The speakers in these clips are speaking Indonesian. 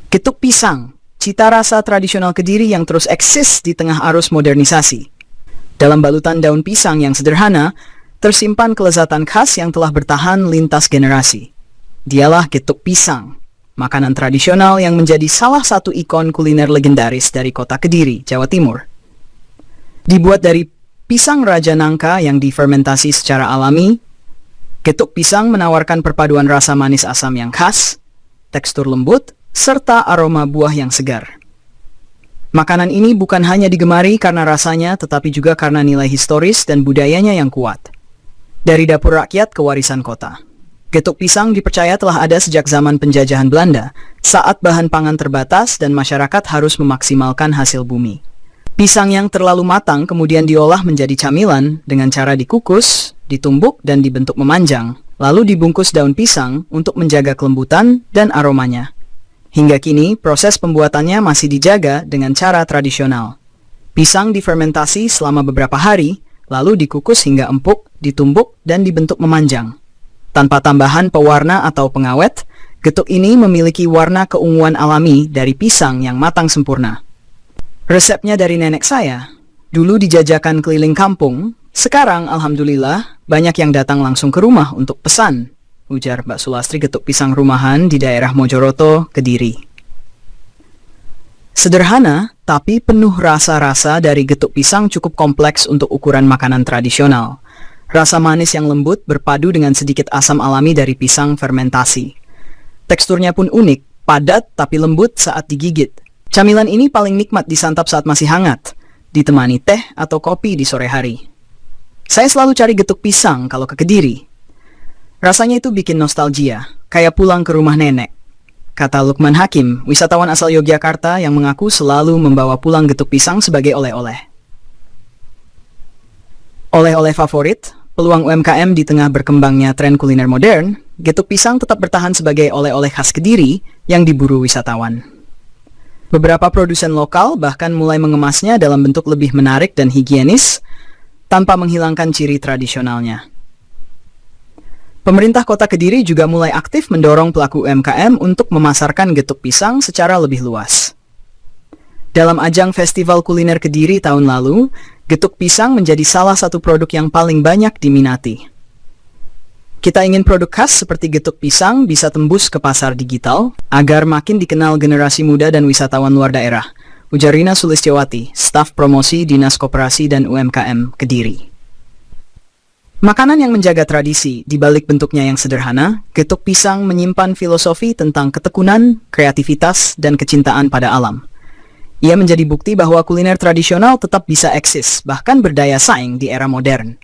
Getuk pisang, cita rasa tradisional Kediri yang terus eksis di tengah arus modernisasi. Dalam balutan daun pisang yang sederhana, tersimpan kelezatan khas yang telah bertahan lintas generasi. Dialah getuk pisang, makanan tradisional yang menjadi salah satu ikon kuliner legendaris dari kota Kediri, Jawa Timur. Dibuat dari pisang raja nangka yang difermentasi secara alami, getuk pisang menawarkan perpaduan rasa manis asam yang khas, tekstur lembut, serta aroma buah yang segar. Makanan ini bukan hanya digemari karena rasanya, tetapi juga karena nilai historis dan budayanya yang kuat. Dari dapur rakyat ke warisan kota, getuk pisang dipercaya telah ada sejak zaman penjajahan Belanda, saat bahan pangan terbatas dan masyarakat harus memaksimalkan hasil bumi. Pisang yang terlalu matang kemudian diolah menjadi camilan dengan cara dikukus, ditumbuk dan dibentuk memanjang, lalu dibungkus daun pisang untuk menjaga kelembutan dan aromanya. Hingga kini, proses pembuatannya masih dijaga dengan cara tradisional. Pisang difermentasi selama beberapa hari, lalu dikukus hingga empuk, ditumbuk, dan dibentuk memanjang. Tanpa tambahan pewarna atau pengawet, getuk ini memiliki warna keunguan alami dari pisang yang matang sempurna. Resepnya dari nenek saya, dulu dijajakan keliling kampung, sekarang alhamdulillah banyak yang datang langsung ke rumah untuk pesan, ujar Mbak Sulastri getuk pisang rumahan di daerah Mojoroto, Kediri. Sederhana, tapi penuh rasa-rasa dari getuk pisang cukup kompleks untuk ukuran makanan tradisional. Rasa manis yang lembut berpadu dengan sedikit asam alami dari pisang fermentasi. Teksturnya pun unik, padat tapi lembut saat digigit. Camilan ini paling nikmat disantap saat masih hangat, ditemani teh atau kopi di sore hari. Saya selalu cari getuk pisang kalau ke Kediri. Rasanya itu bikin nostalgia, kayak pulang ke rumah nenek. Kata Lukman Hakim, wisatawan asal Yogyakarta yang mengaku selalu membawa pulang getuk pisang sebagai oleh-oleh. Oleh-oleh favorit, peluang UMKM di tengah berkembangnya tren kuliner modern, getuk pisang tetap bertahan sebagai oleh-oleh khas Kediri yang diburu wisatawan. Beberapa produsen lokal bahkan mulai mengemasnya dalam bentuk lebih menarik dan higienis, tanpa menghilangkan ciri tradisionalnya. Pemerintah Kota Kediri juga mulai aktif mendorong pelaku UMKM untuk memasarkan getuk pisang secara lebih luas. Dalam ajang Festival Kuliner Kediri tahun lalu, getuk pisang menjadi salah satu produk yang paling banyak diminati. Kita ingin produk khas seperti getuk pisang bisa tembus ke pasar digital agar makin dikenal generasi muda dan wisatawan luar daerah, ujar Rina Sulistyowati, staf promosi Dinas Koperasi dan UMKM Kediri. Makanan yang menjaga tradisi, di balik bentuknya yang sederhana, getuk pisang menyimpan filosofi tentang ketekunan, kreativitas, dan kecintaan pada alam. Ia menjadi bukti bahwa kuliner tradisional tetap bisa eksis, bahkan berdaya saing di era modern.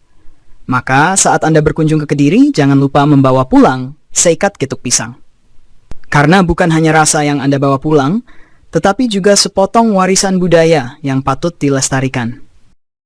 Maka, saat Anda berkunjung ke Kediri, jangan lupa membawa pulang seikat getuk pisang. Karena bukan hanya rasa yang Anda bawa pulang, tetapi juga sepotong warisan budaya yang patut dilestarikan.